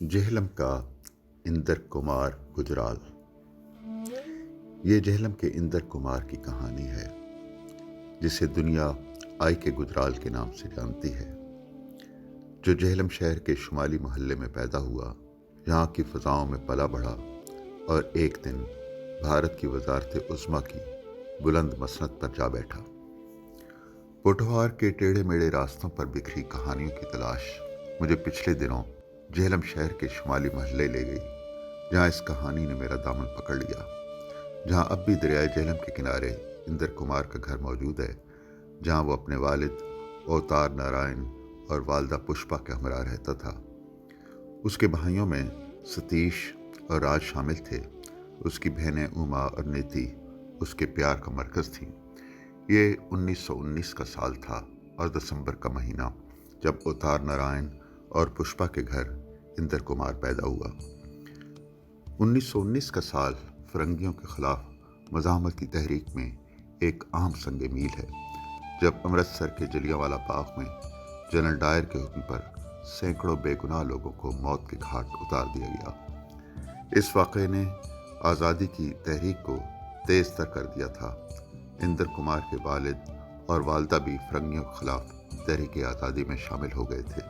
جہلم کا اندر کمار گجرال۔ یہ جہلم کے اندر کمار کی کہانی ہے، جسے دنیا آئی کے گجرال کے نام سے جانتی ہے، جو جہلم شہر کے شمالی محلے میں پیدا ہوا، یہاں کی فضاؤں میں پلا بڑھا اور ایک دن بھارت کی وزارت عظمیٰ کی بلند مسند پر جا بیٹھا۔ پوٹھوہار کے ٹیڑھے میڑھے راستوں پر بکھری کہانیوں کی تلاش مجھے پچھلے دنوں جہلم شہر کے شمالی محلے لے گئی، جہاں اس کہانی نے میرا دامن پکڑ لیا، جہاں اب بھی دریائے جہلم کے کنارے اندر کمار کا گھر موجود ہے، جہاں وہ اپنے والد اوتار نارائن اور والدہ پشپا کے ہمراہ رہتا تھا۔ اس کے بھائیوں میں ستیش اور راج شامل تھے، اس کی بہنیں اوما اور نیتی اس کے پیار کا مرکز تھیں۔ یہ 1919 کا سال تھا اور دسمبر کا مہینہ، جب اوتار نارائن اور پشپا کے گھر اندر کمار پیدا ہوا۔ 1919 کا سال فرنگیوں کے خلاف مزاحمت کی تحریک میں ایک اہم سنگ میل ہے، جب امرتسر کے جلیانوالہ باغ میں جنرل ڈائر کے حکم پر سینکڑوں بے گناہ لوگوں کو موت کے گھاٹ اتار دیا گیا۔ اس واقعے نے آزادی کی تحریک کو تیز تر کر دیا تھا۔ اندر کمار کے والد اور والدہ بھی فرنگیوں کے خلاف تحریک آزادی میں شامل ہو گئے تھے۔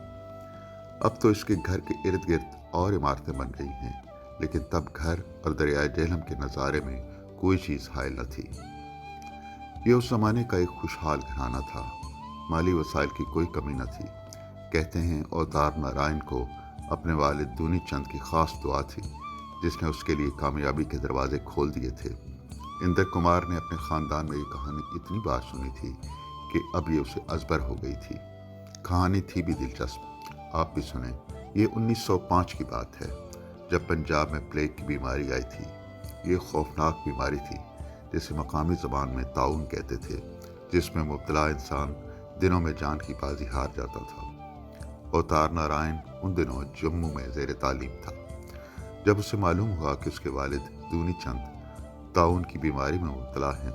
اب تو اس کے گھر کے ارد گرد اور عمارتیں بن گئی ہیں، لیکن تب گھر اور دریائے جہلم کے نظارے میں کوئی چیز حائل نہ تھی۔ یہ اس زمانے کا ایک خوشحال گھرانہ تھا، مالی وسائل کی کوئی کمی نہ تھی۔ کہتے ہیں اوتار نارائن کو اپنے والد دونی چند کی خاص دعا تھی، جس نے اس کے لیے کامیابی کے دروازے کھول دیے تھے۔ اندر کمار نے اپنے خاندان میں یہ کہانی اتنی بار سنی تھی کہ اب یہ اسے ازبر ہو گئی تھی۔ کہانی تھی بھی دلچسپ، آپ بھی سنیں۔ یہ 1905 کی بات ہے، جب پنجاب میں پلیگ کی بیماری آئی تھی۔ یہ خوفناک بیماری تھی، جسے مقامی زبان میں طاعون کہتے تھے، جس میں مبتلا انسان دنوں میں جان کی بازی ہار جاتا تھا۔ اوتار نارائن ان دنوں جموں میں زیر تعلیم تھا۔ جب اسے معلوم ہوا کہ اس کے والد دونی چند طاعون کی بیماری میں مبتلا ہیں،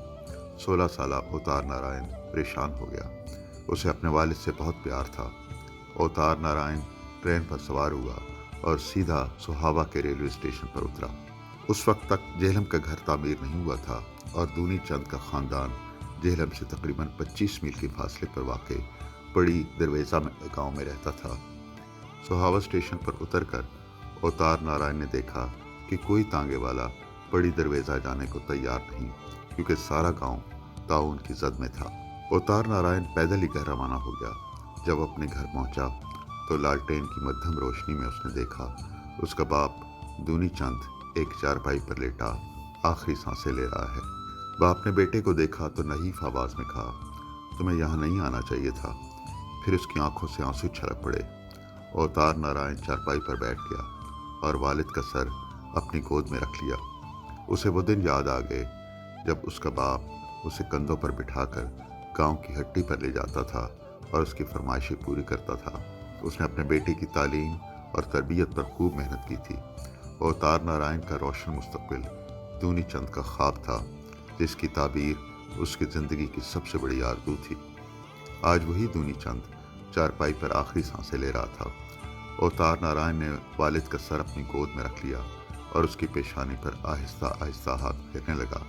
16 سالہ اوتار نارائن پریشان ہو گیا۔ اسے اپنے والد سے بہت پیار تھا۔ اوتار نارائن ٹرین پر سوار ہوا اور سیدھا سوہاوا کے ریلوے اسٹیشن پر اترا۔ اس وقت تک جہلم کا گھر تعمیر نہیں ہوا تھا اور دونی چند کا خاندان جہلم سے تقریباً 25 میل کے فاصلے پر واقع بڑی درویزہ گاؤں میں رہتا تھا۔ سوہاوا اسٹیشن پر اتر کر اوتار نارائن نے دیکھا کہ کوئی تانگے والا بڑی درویزہ جانے کو تیار نہیں، کیونکہ سارا گاؤں طاعون کی زد میں تھا۔ اوتار نارائن پیدل ہی گھر روانہ ہو گیا۔ جب اپنے گھر پہنچا تو لالٹین کی مدھم روشنی میں اس نے دیکھا اس کا باپ دونی چند ایک چارپائی پر لیٹا آخری سانسیں لے رہا ہے۔ باپ نے بیٹے کو دیکھا تو نحیف آواز میں کہا، تمہیں یہاں نہیں آنا چاہیے تھا۔ پھر اس کی آنکھوں سے آنسو چھلک پڑے۔ اوتار نارائن چارپائی پر بیٹھ گیا اور والد کا سر اپنی گود میں رکھ لیا۔ اسے وہ دن یاد آ گئے جب اس کا باپ اسے کندھوں پر بٹھا کر گاؤں کی ہٹی پر لے جاتا تھا اور اس کی فرمائشیں پوری کرتا تھا۔ اس نے اپنے بیٹے کی تعلیم اور تربیت پر خوب محنت کی تھی۔ اوتار نارائن کا روشن مستقبل دونی چند کا خواب تھا، جس کی تعبیر اس کی زندگی کی سب سے بڑی آرزو تھی۔ آج وہی دونی چند چارپائی پر آخری سانسیں لے رہا تھا۔ اوتار نارائن نے والد کا سر اپنی گود میں رکھ لیا اور اس کی پیشانی پر آہستہ آہستہ ہاتھ پھیرنے لگا،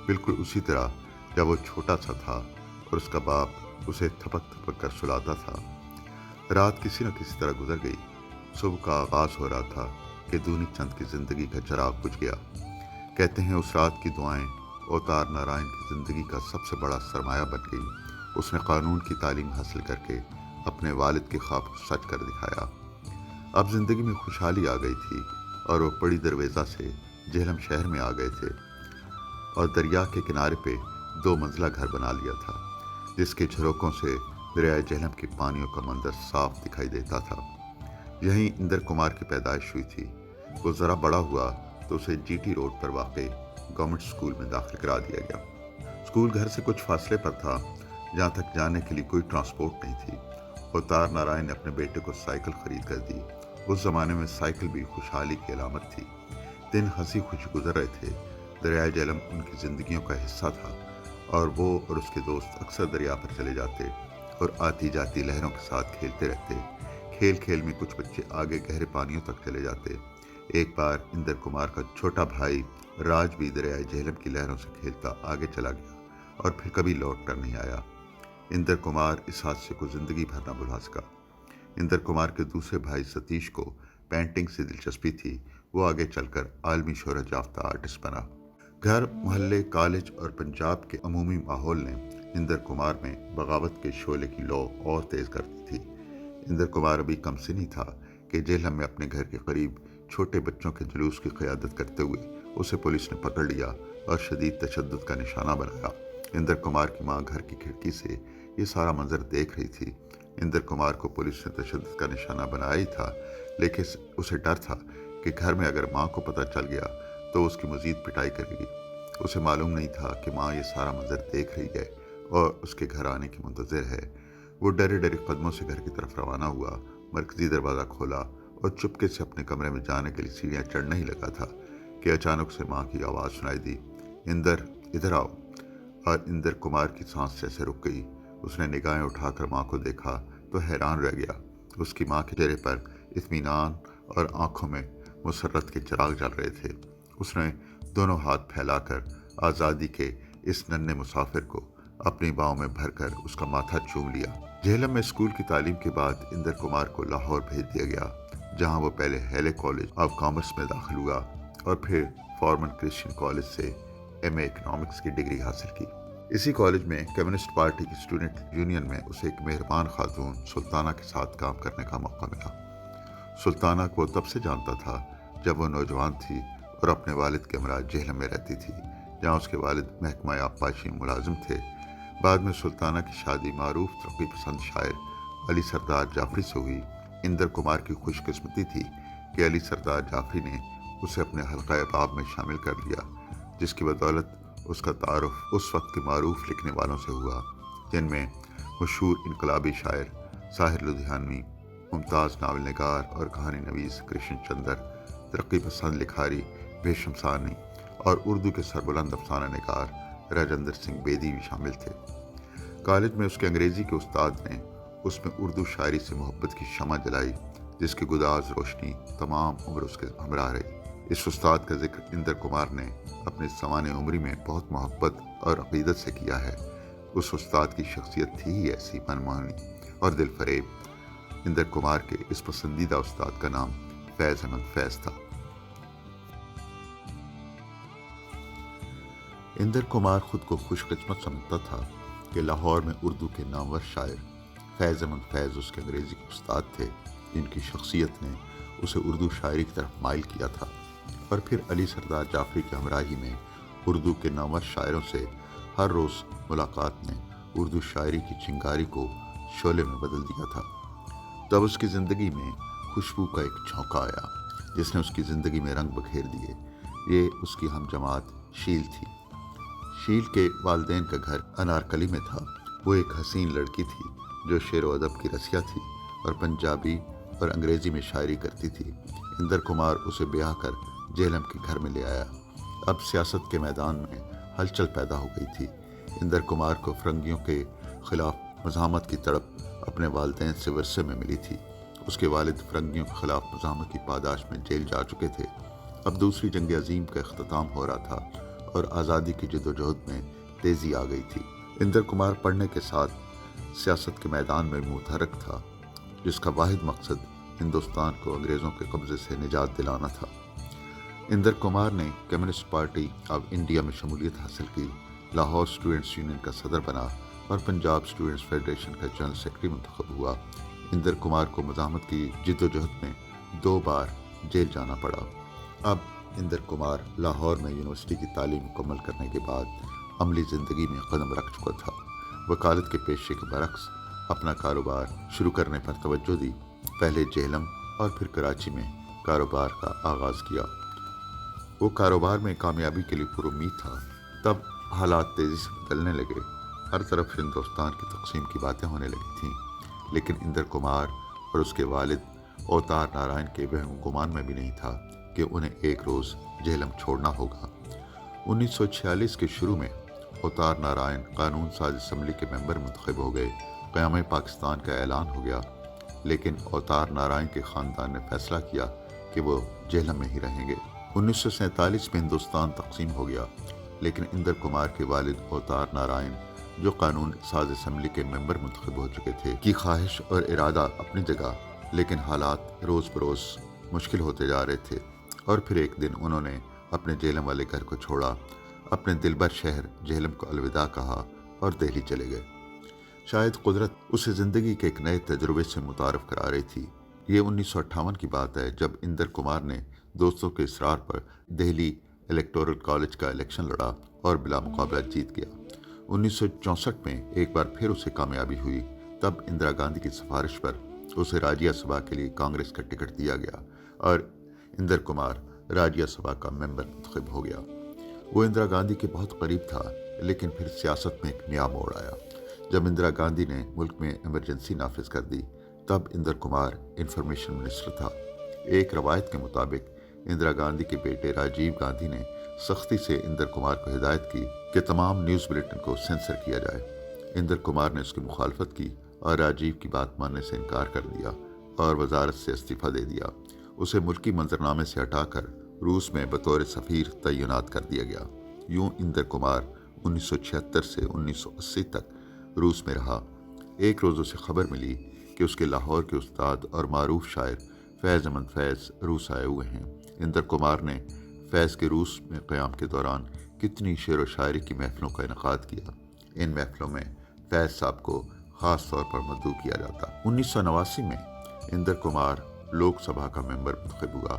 بالکل اسی طرح جب وہ چھوٹا سا تھا اور اس کا باپ اسے تھپک تھپک کر سلاتا تھا۔ رات کسی نہ کسی طرح گزر گئی۔ صبح کا آغاز ہو رہا تھا کہ دونی چند کی زندگی کا چراغ بجھ گیا۔ کہتے ہیں اس رات کی دعائیں اوتار نارائن کی زندگی کا سب سے بڑا سرمایہ بن گئی۔ اس نے قانون کی تعلیم حاصل کر کے اپنے والد کے خواب کو سچ کر دکھایا۔ اب زندگی میں خوشحالی آ گئی تھی اور وہ بڑی درویزہ سے جہلم شہر میں آ گئے تھے اور دریا کے کنارے پہ 2 منزلہ گھر بنا لیا تھا، جس کے جھروکوں سے دریائے جہلم کے پانیوں کا منظر صاف دکھائی دیتا تھا۔ یہیں اندر کمار کی پیدائش ہوئی تھی۔ وہ ذرا بڑا ہوا تو اسے جی ٹی روڈ پر واقع گورنمنٹ اسکول میں داخل کرا دیا گیا۔ اسکول گھر سے کچھ فاصلے پر تھا، جہاں تک جانے کے لیے کوئی ٹرانسپورٹ نہیں تھی۔ اوتار نارائن نے اپنے بیٹے کو سائیکل خرید کر دی۔ اس زمانے میں سائیکل بھی خوشحالی کی علامت تھی۔ دن ہنسی خوشی گزر رہے تھے۔ دریائے جہلم ان کی زندگیوں کا حصہ تھا اور وہ اور اس کے دوست اکثر دریا پر چلے جاتے اور آتی جاتی لہروں کے ساتھ کھیلتے رہتے۔ کھیل کھیل میں کچھ بچے آگے گہرے پانیوں تک چلے جاتے۔ ایک بار اندر کمار کا چھوٹا بھائی راج بھی دریائے جہلم کی لہروں سے کھیلتا آگے چلا گیا اور پھر کبھی لوٹ کر نہیں آیا۔ اندر کمار اس حادثے کو زندگی بھر نہ بھلا سکا۔ اندر کمار کے دوسرے بھائی ستیش کو پینٹنگ سے دلچسپی تھی۔ وہ آگے چل کر عالمی شہرت یافتہ آرٹسٹ بنا۔ گھر، محلے، کالج اور پنجاب کے عمومی ماحول نے اندر کمار میں بغاوت کے شعلے کی لو اور تیز کر دی تھی۔ اندر کمار ابھی کم سنی تھا کہ جہلم میں اپنے گھر کے قریب چھوٹے بچوں کے جلوس کی قیادت کرتے ہوئے اسے پولیس نے پکڑ لیا اور شدید تشدد کا نشانہ بنایا۔ اندر کمار کی ماں گھر کی کھڑکی سے یہ سارا منظر دیکھ رہی تھی۔ اندر کمار کو پولیس نے تشدد کا نشانہ بنایا ہی تھا، لیکن اسے ڈر تھا کہ گھر میں اگر ماں کو پتہ چل گیا تو اس کی مزید پٹائی کرے گی۔ اسے معلوم نہیں تھا کہ ماں یہ سارا منظر دیکھ رہی ہے اور اس کے گھر آنے کی منتظر ہے۔ وہ ڈرے ڈرے قدموں سے گھر کی طرف روانہ ہوا، مرکزی دروازہ کھولا اور چپکے سے اپنے کمرے میں جانے کے لیے سیڑھیاں چڑھنا ہی لگا تھا کہ اچانک سے ماں کی آواز سنائی دی، اندر، ادھر آؤ۔ اور اندر کمار کی سانس جیسے رک گئی۔ اس نے نگاہیں اٹھا کر ماں کو دیکھا تو حیران رہ گیا۔ اس کی ماں کے چہرے پر اطمینان اور آنکھوں میں مسرت کے چراغ جل رہے تھے۔ اس نے دونوں ہاتھ پھیلا کر آزادی کے اس ننھے مسافر کو اپنی باہوں میں بھر کر اس کا ماتھا چوم لیا۔ جہلم میں اسکول کی تعلیم کے بعد اندر کمار کو لاہور بھیج دیا گیا، جہاں وہ پہلے ہیلے کالج آف کامرس میں داخل ہوا اور پھر فارمن کرسچین کالج سے ایم اے اکنامکس کی ڈگری حاصل کی۔ اسی کالج میں کمیونسٹ پارٹی کی اسٹوڈنٹ یونین میں اسے ایک مہربان خاتون سلطانہ کے ساتھ کام کرنے کا موقع ملا۔ سلطانہ کو تب سے جانتا تھا جب وہ نوجوان تھی اور اپنے والد کے ہمراہ جہلم میں رہتی تھی، جہاں اس کے والد محکمہ آبپاشی میں ملازم تھے۔ بعد میں سلطانہ کی شادی معروف ترقی پسند شاعر علی سردار جعفری سے ہوئی۔ اندر کمار کی خوش قسمتی تھی کہ علی سردار جعفری نے اسے اپنے حلقہ احباب میں شامل کر لیا، جس کی بدولت اس کا تعارف اس وقت کے معروف لکھنے والوں سے ہوا، جن میں مشہور انقلابی شاعر ساحر لدھیانوی، ممتاز ناول نگار اور کہانی نویس کرشن چندر، ترقی پسند لکھاری بھیشم سانی اور اردو کے سربلند افسانہ نگار راجندر سنگھ بیدی بھی شامل تھے۔ کالج میں اس کے انگریزی کے استاد نے اس میں اردو شاعری سے محبت کی شمع جلائی، جس کی گداز روشنی تمام عمر اس کے ہمراہ رہی۔ اس استاد کا ذکر اندر کمار نے اپنے سوانح عمری میں بہت محبت اور عقیدت سے کیا ہے۔ اس استاد کی شخصیت تھی ہی ایسی من موہنی اور دل فریب۔ اندر کمار کے اس پسندیدہ استاد کا نام فیض احمد فیض تھا۔ اندر کمار خود کو خوش قسمت سمجھتا تھا کہ لاہور میں اردو کے نامور شاعر فیض احمد فیض اس کے انگریزی کے استاد تھے، جن کی شخصیت نے اسے اردو شاعری کی طرف مائل کیا تھا۔ اور پھر علی سردار جعفری کی ہمراہی میں اردو کے نامور شاعروں سے ہر روز ملاقات نے اردو شاعری کی چنگاری کو شعلے میں بدل دیا تھا۔ تب اس کی زندگی میں خوشبو کا ایک جھونکا آیا جس نے اس کی زندگی میں رنگ بکھیر دیے۔ یہ اس کی ہم جماعت شیل تھی۔ شیل کے والدین کا گھر انارکلی میں تھا۔ وہ ایک حسین لڑکی تھی جو شعر و ادب کی رسیا تھی اور پنجابی اور انگریزی میں شاعری کرتی تھی۔ اندر کمار اسے بیاہ کر جہلم کے گھر میں لے آیا۔ اب سیاست کے میدان میں ہلچل پیدا ہو گئی تھی۔ اندر کمار کو فرنگیوں کے خلاف مزاحمت کی تڑپ اپنے والدین سے ورثے میں ملی تھی۔ اس کے والد فرنگیوں کے خلاف مزاحمت کی پاداش میں جیل جا چکے تھے۔ اب دوسری جنگ عظیم کا اختتام ہو رہا تھا اور آزادی کی جدوجہد میں تیزی آ گئی تھی۔ اندر کمار پڑھنے کے ساتھ سیاست کے میدان میں متحرک تھا، جس کا واحد مقصد ہندوستان کو انگریزوں کے قبضے سے نجات دلانا تھا۔ اندر کمار نے کمیونسٹ پارٹی آف انڈیا میں شمولیت حاصل کی، لاہور اسٹوڈنٹس یونین کا صدر بنا اور پنجاب اسٹوڈنٹس فیڈریشن کا جنرل سیکرٹری منتخب ہوا۔ اندر کمار کو مزاحمت کی جدوجہد میں 2 بار جیل جانا پڑا۔ اب اندر کمار لاہور میں یونیورسٹی کی تعلیم مکمل کرنے کے بعد عملی زندگی میں قدم رکھ چکا تھا۔ وکالت کے پیشے کے برعکس اپنا کاروبار شروع کرنے پر توجہ دی۔ پہلے جہلم اور پھر کراچی میں کاروبار کا آغاز کیا۔ وہ کاروبار میں کامیابی کے لیے پر امید تھا۔ تب حالات تیزی سے بدلنے لگے۔ ہر طرف ہندوستان کی تقسیم کی باتیں ہونے لگی تھیں، لیکن اندر کمار اور اس کے والد اوتار نارائن کے وہم گمان میں بھی نہیں تھا کہ انہیں ایک روز جہلم چھوڑنا ہوگا۔ 1946 کے شروع میں اوتار نارائن قانون ساز اسمبلی کے ممبر منتخب ہو گئے۔ قیام پاکستان کا اعلان ہو گیا۔ لیکن اوتار نارائن کے خاندان نے فیصلہ کیا کہ وہ جہلم میں ہی رہیں گے۔ 1947 میں ہندوستان تقسیم ہو گیا، لیکن اندر کمار کے والد اوتار نارائن، جو قانون ساز اسمبلی کے ممبر منتخب ہو چکے تھے، کی خواہش اور ارادہ اپنی جگہ، لیکن حالات روز بروز مشکل ہوتے جا رہے تھے، اور پھر ایک دن انہوں نے اپنے جہلم والے گھر کو چھوڑا، اپنے دلبر شہر جہلم کو الوداع کہا اور دہلی چلے گئے۔ شاید قدرت اسے زندگی کے ایک نئے تجربے سے متعارف کرا رہی تھی۔ یہ 1958 کی بات ہے، جب اندر کمار نے دوستوں کے اصرار پر دہلی الیکٹورل کالج کا الیکشن لڑا اور بلا مقابلہ جیت گیا۔ 1964 میں ایک بار پھر اسے کامیابی ہوئی، تب اندرا گاندھی کی سفارش پر اسے راجیہ سبھا کے لیے کانگریس کا ٹکٹ دیا گیا اور اندر کمار راجیہ سبھا کا ممبر منتخب ہو گیا۔ وہ اندرا گاندھی کے بہت قریب تھا، لیکن پھر سیاست میں ایک نیا موڑ آیا۔ جب اندرا گاندھی نے ملک میں ایمرجنسی نافذ کر دی، تب اندر کمار انفارمیشن منسٹر تھا۔ ایک روایت کے مطابق اندرا گاندھی کے بیٹے راجیو گاندھی نے سختی سے اندر کمار کو ہدایت کی کہ تمام نیوز بلیٹن کو سینسر کیا جائے۔ اندر کمار نے اس کی مخالفت کی اور راجیو کی بات ماننے سے انکار کر دیا اور وزارت سے استعفیٰ دے دیا۔ اسے ملکی منظرنامے سے ہٹا کر روس میں بطور سفیر تعینات کر دیا گیا۔ یوں اندر کمار 1976 سے 1980 تک روس میں رہا۔ ایک روز اسے خبر ملی کہ اس کے لاہور کے استاد اور معروف شاعر فیض احمد فیض روس آئے ہوئے ہیں۔ اندر کمار نے فیض کے روس میں قیام کے دوران کتنی شعر و شاعری کی محفلوں کا انعقاد کیا۔ ان محفلوں میں فیض صاحب کو خاص طور پر مدعو کیا جاتا۔ 1989 میں اندر کمار لوک سبھا کا ممبر منتخب ہوا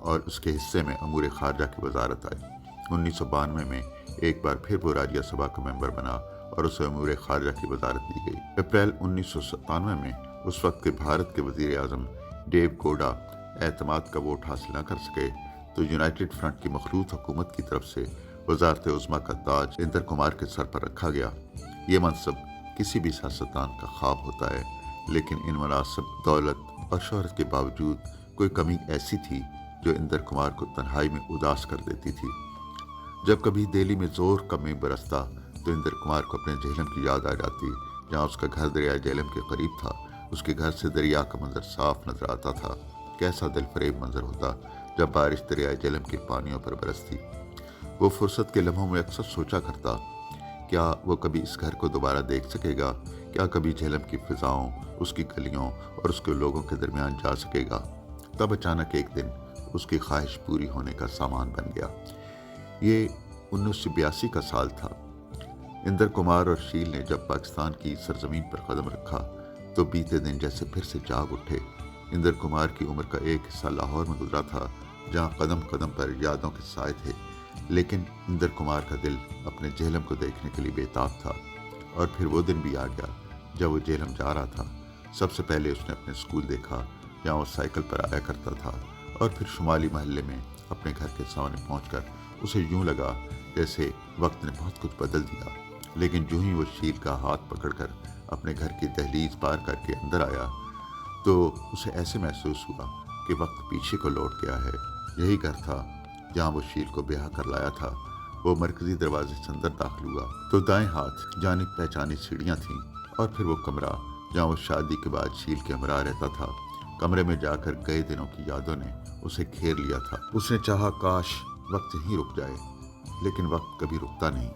اور اس کے حصے میں امور خارجہ کی وزارت آئی۔ 1992 میں ایک بار پھر وہ راجیہ سبھا کا ممبر بنا اور اسے امور خارجہ کی وزارت دی گئی۔ اپریل 1997 میں اس وقت کے بھارت کے وزیر اعظم ڈیو گوڈا اعتماد کا ووٹ حاصل نہ کر سکے، تو یونائٹڈ فرنٹ کی مخلوط حکومت کی طرف سے وزارت عظمیٰ کا تاج اندر کمار کے سر پر رکھا گیا۔ یہ منصب کسی بھی سیاستدان کا خواب ہوتا ہے، لیکن ان مناسب، دولت اور شہرت کے باوجود کوئی کمی ایسی تھی جو اندر کمار کو تنہائی میں اداس کر دیتی تھی۔ جب کبھی دہلی میں زور کا مے برستا تو اندر کمار کو اپنے جہلم کی یاد آ جاتی، جہاں اس کا گھر دریائے جہلم کے قریب تھا۔ اس کے گھر سے دریا کا منظر صاف نظر آتا تھا۔ کیسا دل فریب منظر ہوتا جب بارش دریائے جہلم کے پانیوں پر برستی۔ وہ فرصت کے لمحوں میں اکثر سوچا کرتا، کیا وہ کبھی اس گھر کو دوبارہ دیکھ سکے گا؟ کیا کبھی جہلم کی فضاؤں، اس کی گلیوں اور اس کے لوگوں کے درمیان جا سکے گا؟ تب اچانک ایک دن اس کی خواہش پوری ہونے کا سامان بن گیا۔ یہ 1982 کا سال تھا۔ اندر کمار اور شیل نے جب پاکستان کی سرزمین پر قدم رکھا تو بیتے دن جیسے پھر سے جاگ اٹھے۔ اندر کمار کی عمر کا ایک حصہ لاہور میں گزرا تھا، جہاں قدم قدم پر یادوں کے سائے تھے، لیکن اندر کمار کا دل اپنے جہلم کو دیکھنے کے لیے بےتاب تھا۔ اور پھر وہ دن بھی آ گیا جب وہ جہلم جا رہا تھا۔ سب سے پہلے اس نے اپنے اسکول دیکھا، جہاں وہ سائیکل پر آیا کرتا تھا، اور پھر شمالی محلے میں اپنے گھر کے سامنے پہنچ کر اسے یوں لگا جیسے وقت نے بہت کچھ بدل دیا۔ لیکن جو ہی وہ شیل کا ہاتھ پکڑ کر اپنے گھر کی دہلیز پار کر کے اندر آیا تو اسے ایسے محسوس ہوا کہ وقت پیچھے کو لوٹ گیا ہے۔ یہی گھر تھا جہاں وہ شیل کو بیاہ کر لایا تھا۔ وہ مرکزی دروازے سے اندر داخل ہوا تو دائیں ہاتھ جانب پہچانی سیڑھیاں تھیں، اور پھر وہ کمرہ جہاں وہ شادی کے بعد شیل کے ہمراہ رہتا تھا۔ کمرے میں جا کر گئے دنوں کی یادوں نے اسے گھیر لیا تھا۔ اس نے چاہا کاش وقت یہیں رک جائے، لیکن وقت کبھی رکتا نہیں،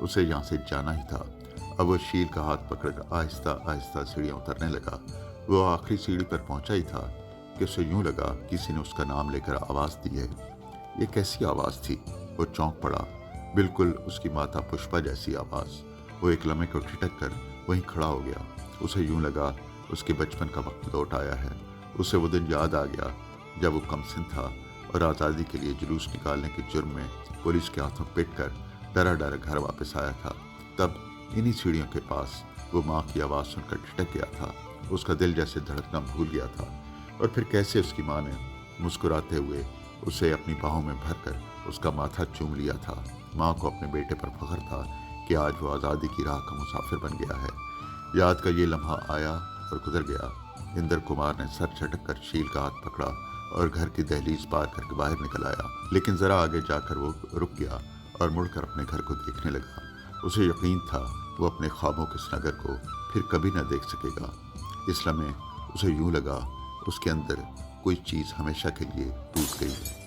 اسے یہاں سے جانا ہی تھا۔ اب وہ شیل کا ہاتھ پکڑ کر آہستہ آہستہ سیڑھیاں اترنے لگا۔ وہ آخری سیڑھی پر پہنچا ہی تھا کہ اسے یوں لگا کسی نے اس کا نام لے کر آواز دی ہے۔ یہ کیسی آواز تھی؟ وہ چونک پڑا۔ بالکل اس کی ماتا پشپا جیسی آواز۔ وہ ایک لمحے کو ٹھٹک کر وہیں کھڑا ہو گیا۔ اسے یوں لگا اس کے بچپن کا وقت لوٹ آیا ہے۔ اسے وہ دن یاد آ گیا جب وہ کم سن تھا اور آزادی کے لیے جلوس نکالنے کے جرم میں پولیس کے ہاتھوں پٹ کر ڈرا ڈرا گھر واپس آیا تھا۔ تب انہی سیڑھیوں کے پاس وہ ماں کی آواز سن کر ٹھٹک گیا تھا۔ اس کا دل جیسے دھڑکنا بھول گیا تھا، اور پھر کیسے اس کی ماں نے مسکراتے ہوئے اسے اپنی باہوں میں بھر کر اس کا ماتھا چوم لیا تھا۔ ماں کو اپنے بیٹے پر فخر تھا کہ آج وہ آزادی کی راہ کا مسافر بن گیا ہے۔ یاد کا یہ لمحہ آیا اور گزر گیا۔ اندر کمار نے سر جھٹک کر شیل کا ہاتھ پکڑا اور گھر کی دہلیز پار کر کے باہر نکل آیا، لیکن ذرا آگے جا کر وہ رک گیا اور مڑ کر اپنے گھر کو دیکھنے لگا۔ اسے یقین تھا وہ اپنے خوابوں کے اس نگر کو پھر کبھی نہ دیکھ سکے گا۔ اس لمحے اسے یوں لگا اس کے اندر کوئی چیز ہمیشہ کے لیے ٹوٹ گئی ہے۔